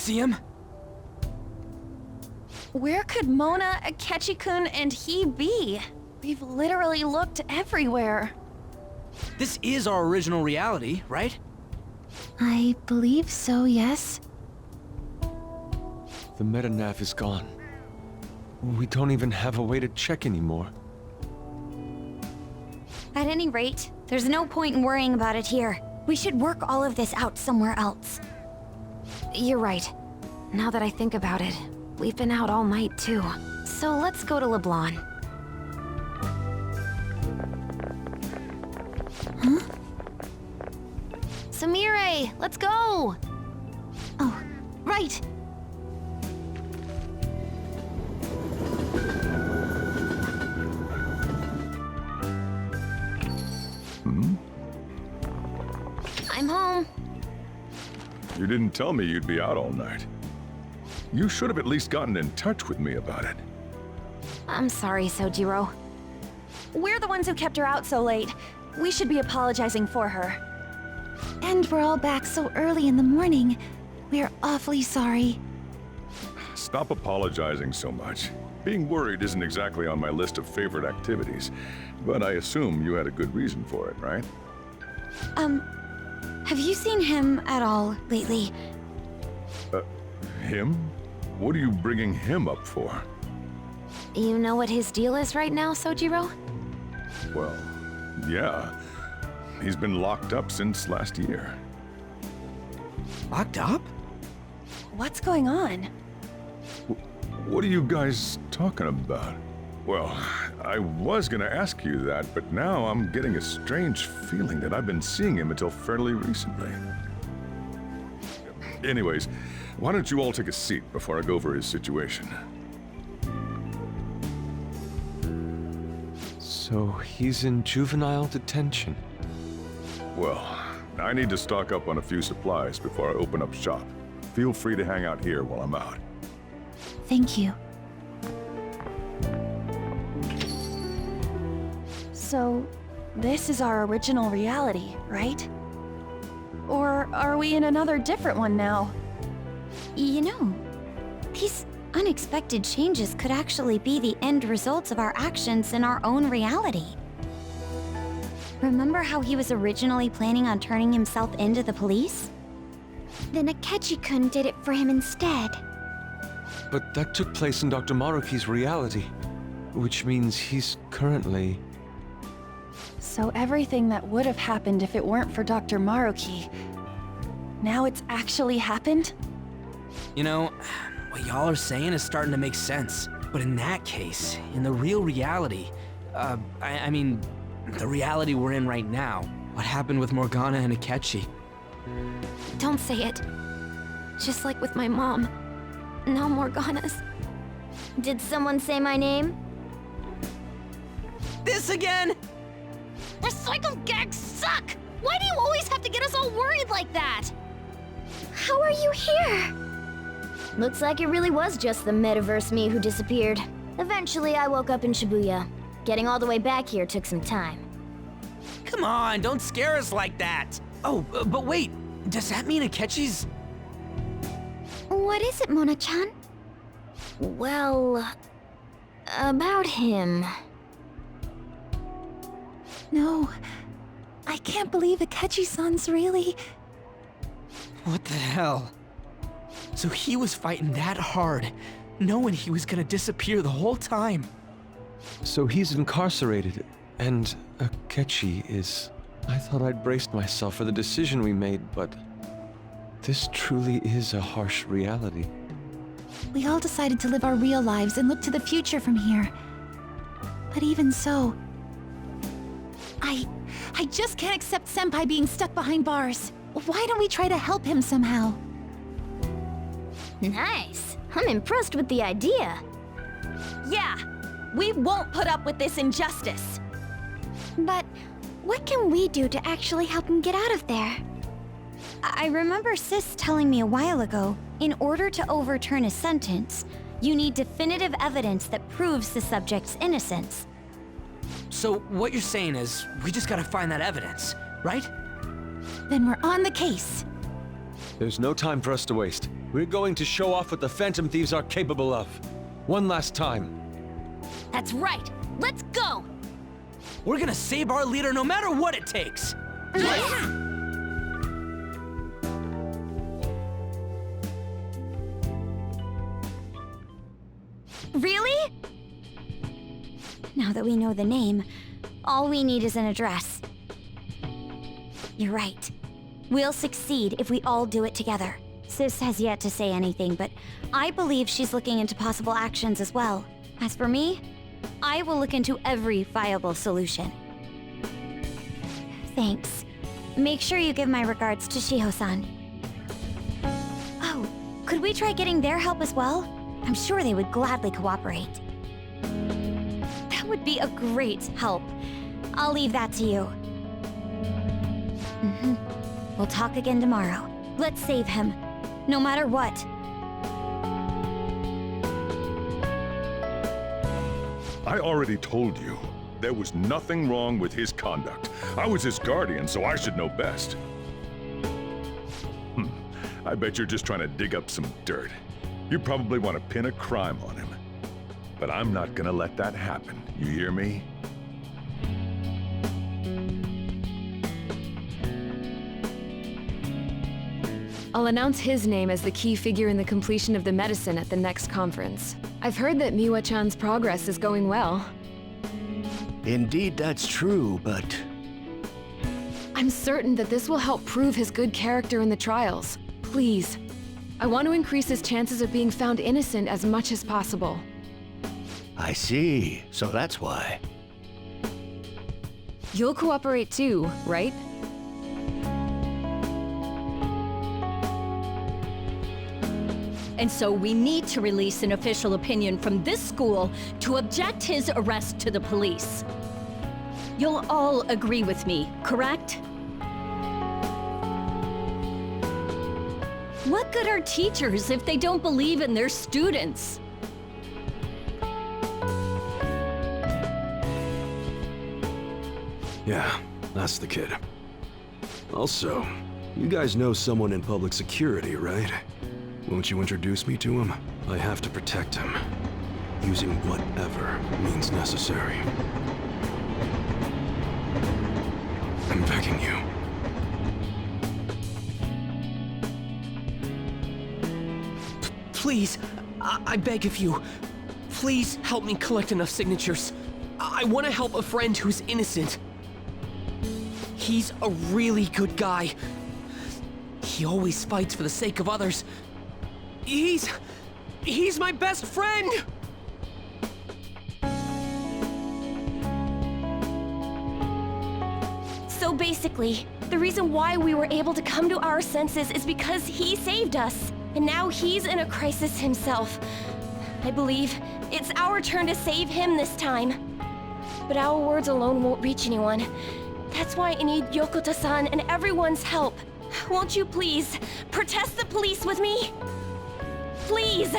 see him? Where could Mona, Akechi-kun, and he be? We've literally looked everywhere. This is our original reality, right? I believe so, yes. The metanav is gone. We don't even have a way to check anymore. At any rate, there's no point in worrying about it here. We should work all of this out somewhere else. You're right. Now that I think about it, we've been out all night too. So let's go to Leblanc. Huh? Samire, let's go! Oh, right! I'm home. You didn't tell me you'd be out all night. You should have at least gotten in touch with me about it. I'm sorry, Sojiro. We're the ones who kept her out so late. We should be apologizing for her. And we're all back so early in the morning. We're awfully sorry. Stop apologizing so much. Being worried isn't exactly on my list of favorite activities, but I assume you had a good reason for it, right? Have you seen him at all lately? Him? What are you bringing him up for? You know what his deal is right now, Sojiro? Well, yeah. He's been locked up since last year. Locked up? What's going on? What are you guys talking about? Well, I was gonna ask you that, but now I'm getting a strange feeling that I've been seeing him until fairly recently. Anyways, why don't you all take a seat before I go over his situation? So he's in juvenile detention. Well, I need to stock up on a few supplies before I open up shop. Feel free to hang out here while I'm out. Thank you. So, this is our original reality, right? Or are we in another different one now? You know, these unexpected changes could actually be the end results of our actions in our own reality. Remember how he was originally planning on turning himself into the police? Then Akechi-kun did it for him instead. But that took place in Dr. Maruki's reality, which means he's currently... So everything that would have happened if it weren't for Dr. Maruki, now it's actually happened? You know, what y'all are saying is starting to make sense. But in that case, in the real reality, I mean, the reality we're in right now, what happened with Morgana and Akechi? Don't say it. Just like with my mom. Now Morgana's. Did someone say my name? This again? Recycled gags suck! Why do you always have to get us all worried like that? How are you here? Looks like it really was just the metaverse me who disappeared. Eventually, I woke up in Shibuya. Getting all the way back here took some time. Come on, don't scare us like that. Oh, but wait, does that mean Akechi's... What is it, Mona-chan? Well, about him. No, I can't believe Akechi-san's really... What the hell? So he was fighting that hard, knowing he was gonna disappear the whole time. So he's incarcerated, and Akechi is... I thought I'd braced myself for the decision we made, but... this truly is a harsh reality. We all decided to live our real lives and look to the future from here. But even so... I just can't accept Senpai being stuck behind bars. Why don't we try to help him somehow? Nice. I'm impressed with the idea. Yeah, we won't put up with this injustice. But what can we do to actually help him get out of there? I remember Sis telling me a while ago, in order to overturn a sentence, you need definitive evidence that proves the subject's innocence. So what you're saying is, we just gotta find that evidence, right? Then we're on the case. There's no time for us to waste. We're going to show off what the Phantom Thieves are capable of. One last time. That's right. Let's go! We're gonna save our leader no matter what it takes. Really? Now that we know the name, all we need is an address. You're right. We'll succeed if we all do it together. Sis has yet to say anything, but I believe she's looking into possible actions as well. As for me, I will look into every viable solution. Thanks. Make sure you give my regards to Shiho-san. Oh, could we try getting their help as well? I'm sure they would gladly cooperate. That would be a great help. I'll leave that to you. We'll talk again tomorrow. Let's save him, no matter what. I already told you. There was nothing wrong with his conduct. I was his guardian, so I should know best. I bet you're just trying to dig up some dirt. You probably want to pin a crime on him. But I'm not gonna let that happen. You hear me? I'll announce his name as the key figure in the completion of the medicine at the next conference. I've heard that Miwa-chan's progress is going well. Indeed, that's true, but I'm certain that this will help prove his good character in the trials. Please. I want to increase his chances of being found innocent as much as possible. I see. So that's why. You'll cooperate too, right? And so we need to release an official opinion from this school to object his arrest to the police. You'll all agree with me, correct? What good are teachers if they don't believe in their students? Yeah, that's the kid. Also, you guys know someone in public security, right? Won't you introduce me to him? I have to protect him, using whatever means necessary. I'm begging you. Please, I beg of you, please help me collect enough signatures. I want to help a friend who's innocent. He's a really good guy. He always fights for the sake of others. He's my best friend! So basically, the reason why we were able to come to our senses is because he saved us. And now he's in a crisis himself. I believe it's our turn to save him this time. But our words alone won't reach anyone. That's why I need Yokota-san and everyone's help. Won't you please protest the police with me? Please!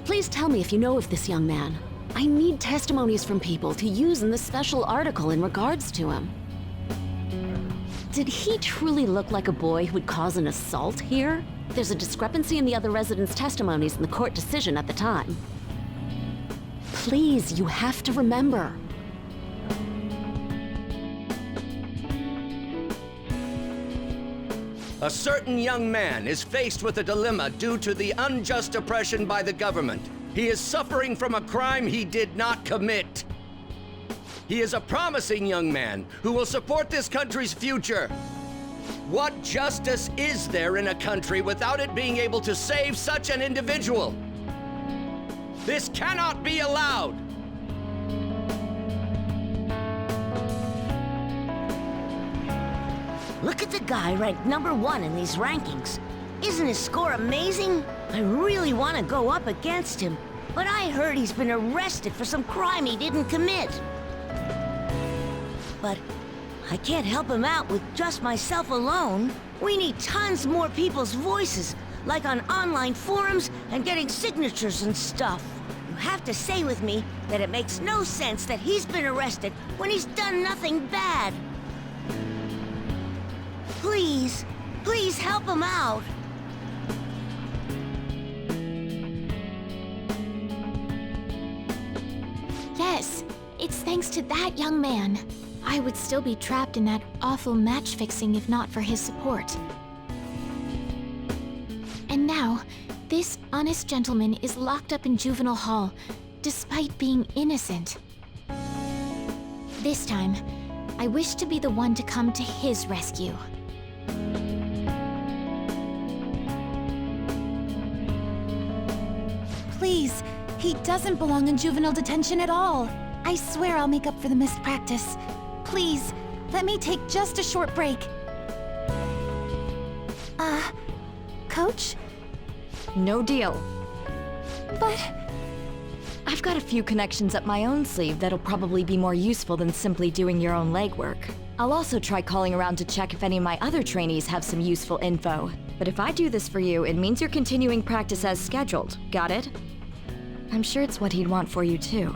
Please tell me if you know of this young man. I need testimonies from people to use in the special article in regards to him. Did he truly look like a boy who would cause an assault here? There's a discrepancy in the other residents' testimonies in the court decision at the time. Please, you have to remember. A certain young man is faced with a dilemma due to the unjust oppression by the government. He is suffering from a crime he did not commit. He is a promising young man who will support this country's future. What justice is there in a country without it being able to save such an individual? This cannot be allowed! Look at the guy ranked #1 in these rankings. Isn't his score amazing? I really want to go up against him, but I heard he's been arrested for some crime he didn't commit. But I can't help him out with just myself alone. We need tons more people's voices, like on online forums and getting signatures and stuff. You have to say with me that it makes no sense that he's been arrested when he's done nothing bad. Please, please help him out. Yes, it's thanks to that young man. I would still be trapped in that awful match fixing if not for his support. And now, this honest gentleman is locked up in juvenile hall, despite being innocent. This time, I wish to be the one to come to his rescue. Please, he doesn't belong in juvenile detention at all. I swear I'll make up for the missed practice. Please, let me take just a short break. Coach? No deal. But... I've got a few connections up my own sleeve that'll probably be more useful than simply doing your own legwork. I'll also try calling around to check if any of my other trainees have some useful info. But if I do this for you, it means you're continuing practice as scheduled. Got it? I'm sure it's what he'd want for you too.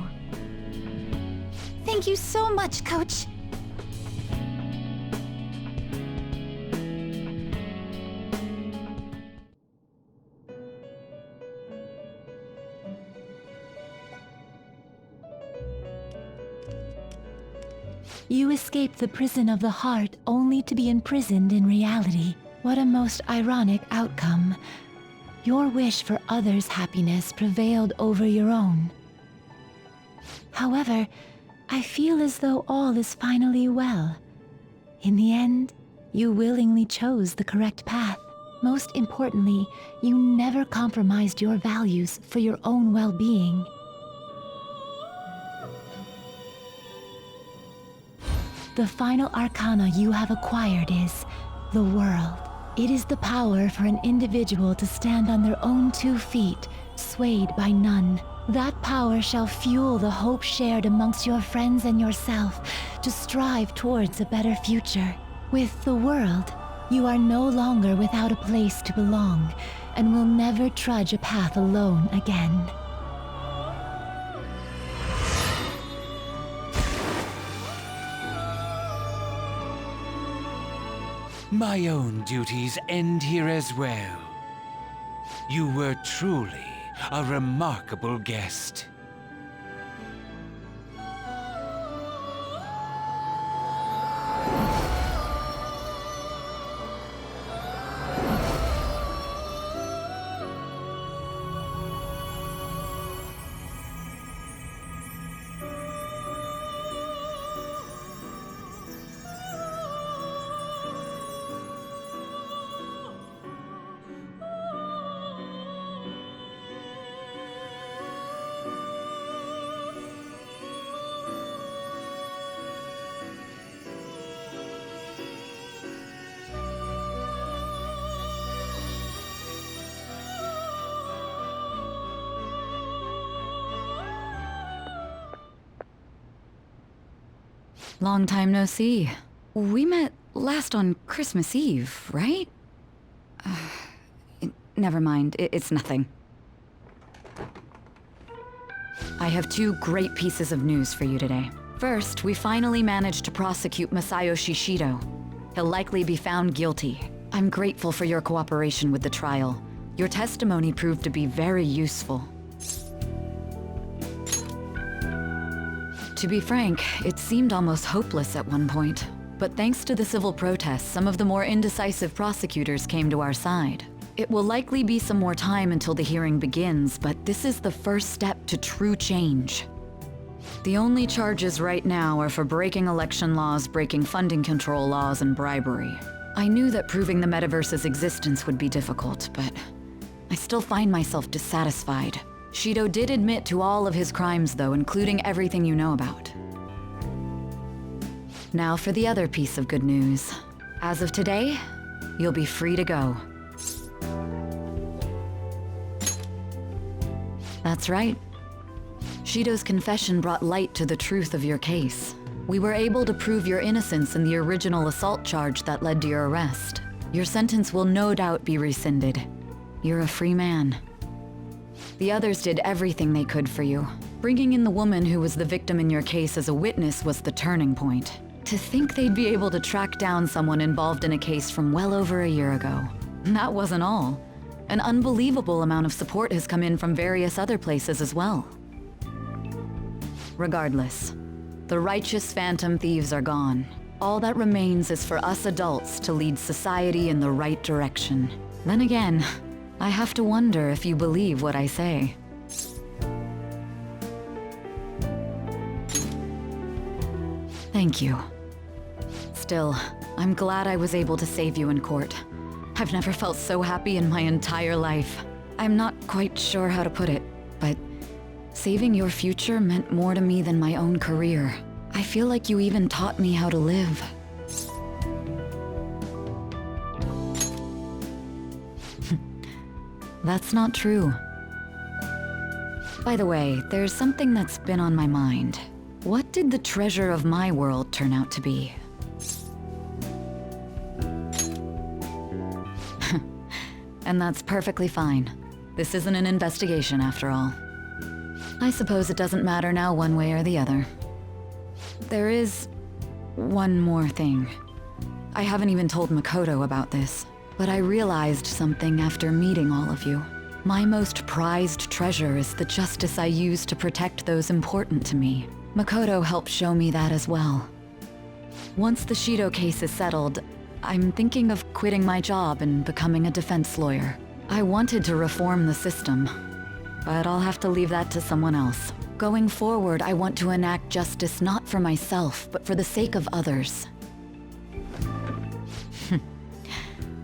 Thank you so much, Coach. You escaped the prison of the heart only to be imprisoned in reality. What a most ironic outcome. Your wish for others' happiness prevailed over your own. However, I feel as though all is finally well. In the end, you willingly chose the correct path. Most importantly, you never compromised your values for your own well-being. The final arcana you have acquired is the world. It is the power for an individual to stand on their own 2 feet, swayed by none. That power shall fuel the hope shared amongst your friends and yourself to strive towards a better future. With the world, you are no longer without a place to belong, and will never trudge a path alone again. My own duties end here as well. You were truly a remarkable guest. Long time no see. We met last on Christmas Eve, right? Never mind, it's nothing. I have 2 great pieces of news for you today. First, we finally managed to prosecute Masayoshi Shido. He'll likely be found guilty. I'm grateful for your cooperation with the trial. Your testimony proved to be very useful. To be frank, it seemed almost hopeless at one point. But thanks to the civil protests, some of the more indecisive prosecutors came to our side. It will likely be some more time until the hearing begins, but this is the first step to true change. The only charges right now are for breaking election laws, breaking funding control laws, and bribery. I knew that proving the metaverse's existence would be difficult, but I still find myself dissatisfied. Shido did admit to all of his crimes, though, including everything you know about. Now for the other piece of good news. As of today, you'll be free to go. That's right. Shido's confession brought light to the truth of your case. We were able to prove your innocence in the original assault charge that led to your arrest. Your sentence will no doubt be rescinded. You're a free man. The others did everything they could for you. Bringing in the woman who was the victim in your case as a witness was the turning point. To think they'd be able to track down someone involved in a case from well over a year ago. That wasn't all. An unbelievable amount of support has come in from various other places as well. Regardless, the righteous phantom thieves are gone. All that remains is for us adults to lead society in the right direction. Then again, I have to wonder if you believe what I say. Thank you. Still, I'm glad I was able to save you in court. I've never felt so happy in my entire life. I'm not quite sure how to put it, but saving your future meant more to me than my own career. I feel like you even taught me how to live. That's not true. By the way, there's something that's been on my mind. What did the treasure of my world turn out to be? And that's perfectly fine. This isn't an investigation after all. I suppose it doesn't matter now one way or the other. There is one more thing. I haven't even told Makoto about this, but I realized something after meeting all of you. My most prized treasure is the justice I use to protect those important to me. Makoto helped show me that as well. Once the Shido case is settled, I'm thinking of quitting my job and becoming a defense lawyer. I wanted to reform the system, but I'll have to leave that to someone else. Going forward, I want to enact justice not for myself, but for the sake of others.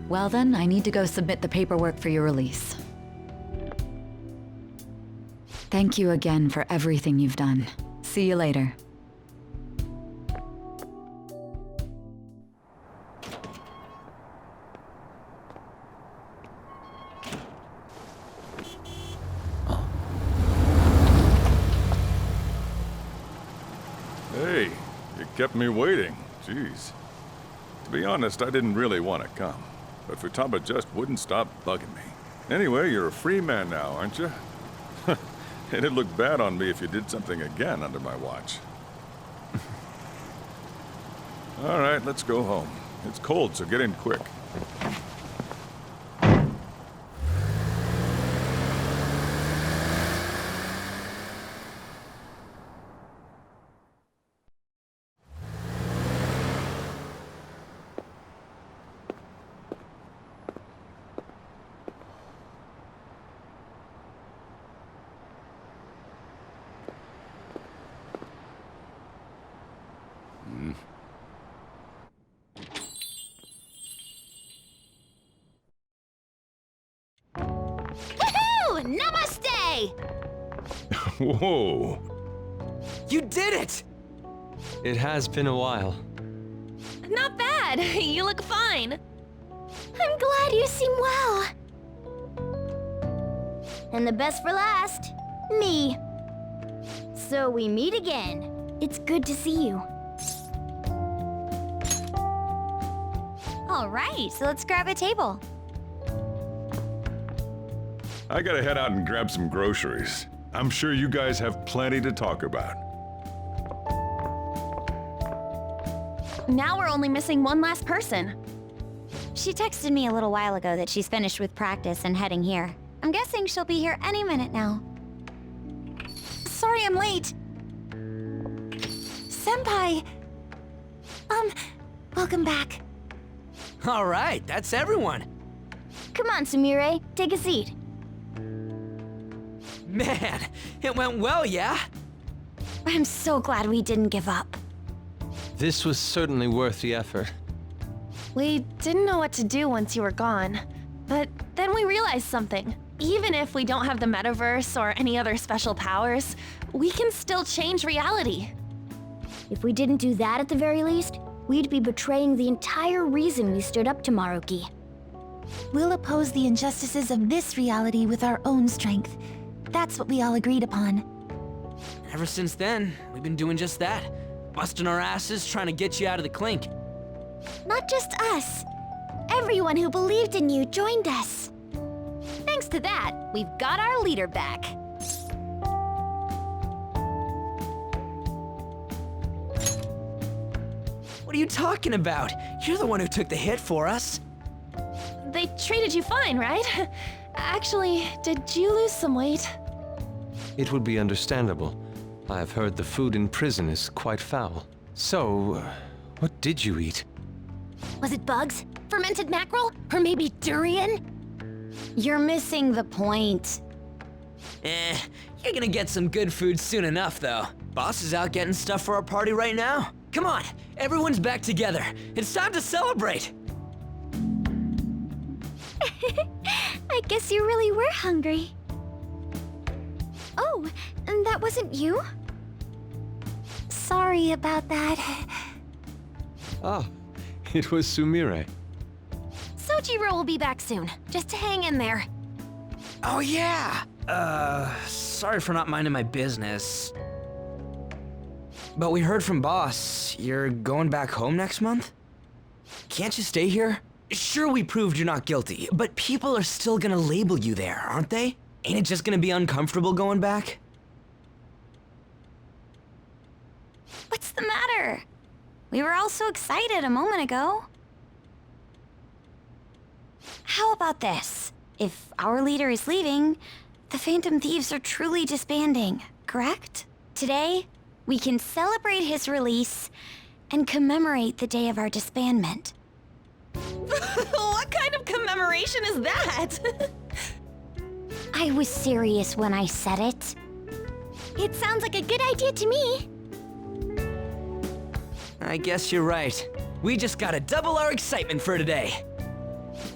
Well then, I need to go submit the paperwork for your release. Thank you again for everything you've done. See you later. Hey, you kept me waiting. Jeez. To be honest, I didn't really want to come, but Futaba just wouldn't stop bugging me. Anyway, you're a free man now, aren't you? It'd look bad on me if you did something again under my watch. All right, let's go home. It's cold, so get in quick. Woohoo! Namaste! Whoa. You did it! It has been a while. Not bad. You look fine. I'm glad you seem well. And the best for last, me. So we meet again. It's good to see you. All right, so let's grab a table. I gotta head out and grab some groceries. I'm sure you guys have plenty to talk about. Now we're only missing one last person. She texted me a little while ago that she's finished with practice and heading here. I'm guessing she'll be here any minute now. Sorry I'm late. Senpai! Welcome back. All right, that's everyone. Come on, Sumire, take a seat. Man, it went well, yeah? I'm so glad we didn't give up. This was certainly worth the effort. We didn't know what to do once you were gone. But then we realized something. Even if we don't have the metaverse or any other special powers, we can still change reality. If we didn't do that at the very least, we'd be betraying the entire reason we stood up to Maruki. We'll oppose the injustices of this reality with our own strength. That's what we all agreed upon. Ever since then, we've been doing just that. Busting our asses trying to get you out of the clink. Not just us. Everyone who believed in you joined us. Thanks to that, we've got our leader back. What are you talking about? You're the one who took the hit for us. They treated you fine, right? Actually, did you lose some weight? It would be understandable. I've heard the food in prison is quite foul. So, what did you eat? Was it bugs? Fermented mackerel? Or maybe durian? You're missing the point. You're gonna get some good food soon enough, though. Boss is out getting stuff for our party right now. Come on, everyone's back together. It's time to celebrate. I guess you really were hungry. Oh, and that wasn't you? Sorry about that. Ah, it was Sumire. Sojiro will be back soon. Just hang in there. Oh yeah! Sorry for not minding my business. But we heard from Boss, you're going back home next month? Can't you stay here? Sure, we proved you're not guilty, but people are still gonna label you there, aren't they? Ain't it just gonna be uncomfortable going back? What's the matter? We were all so excited a moment ago. How about this? If our leader is leaving, the Phantom Thieves are truly disbanding, correct? Today, we can celebrate his release and commemorate the day of our disbandment. What kind of commemoration is that? I was serious when I said it. It sounds like a good idea to me. I guess you're right. We just gotta double our excitement for today.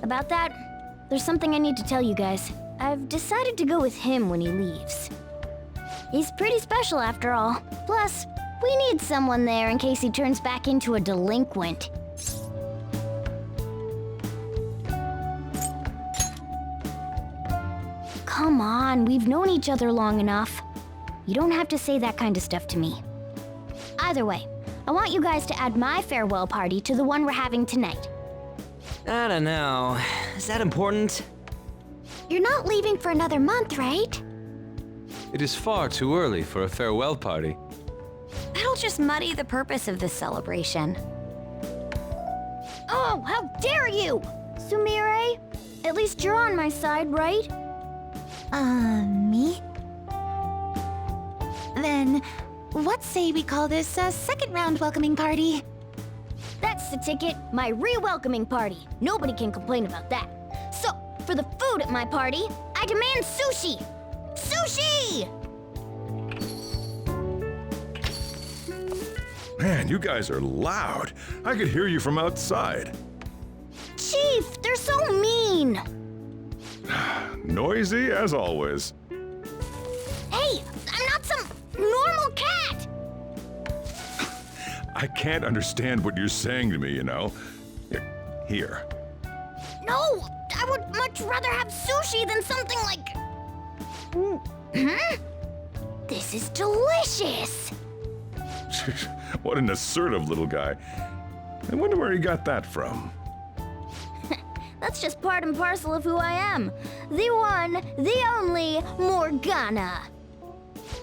About that, there's something I need to tell you guys. I've decided to go with him when he leaves. He's pretty special after all. Plus, we need someone there in case he turns back into a delinquent. Come on, we've known each other long enough. You don't have to say that kind of stuff to me. Either way, I want you guys to add my farewell party to the one we're having tonight. I don't know. Is that important? You're not leaving for another month, right? It is far too early for a farewell party. That'll just muddy the purpose of this celebration. Oh, how dare you! Sumire, at least you're on my side, right? Me? Then, what say we call this a second round welcoming party? That's the ticket, my re-welcoming party. Nobody can complain about that. So, for the food at my party, I demand sushi! Sushi! Man, you guys are loud. I could hear you from outside. Chief, they're so mean! Noisy as always. Hey, I'm not some normal cat! I can't understand what you're saying to me, you know. Here. No, I would much rather have sushi than something like... This is delicious! What an assertive little guy. I wonder where he got that from. That's just part and parcel of who I am. The one, the only Morgana.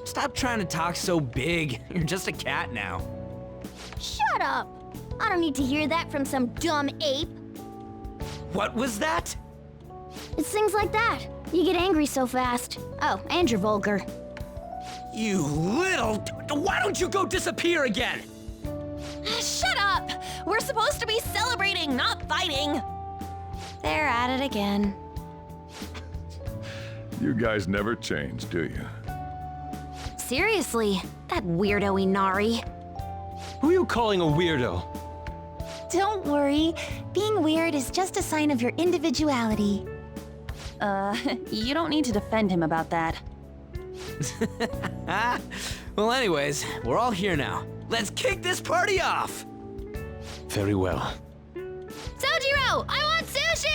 Stop trying to talk so big. You're just a cat now. Shut up! I don't need to hear that from some dumb ape. What was that? It's things like that. You get angry so fast. Oh, and you're vulgar. You little... Why don't you go disappear again? Shut up! We're supposed to be celebrating, not fighting. They're at it again. You guys never change, do you? Seriously, that weirdo Inari. Who are you calling a weirdo? Don't worry. Being weird is just a sign of your individuality. You don't need to defend him about that. Well, anyways, we're all here now. Let's kick this party off! Very well. Sojiro, I want sushi!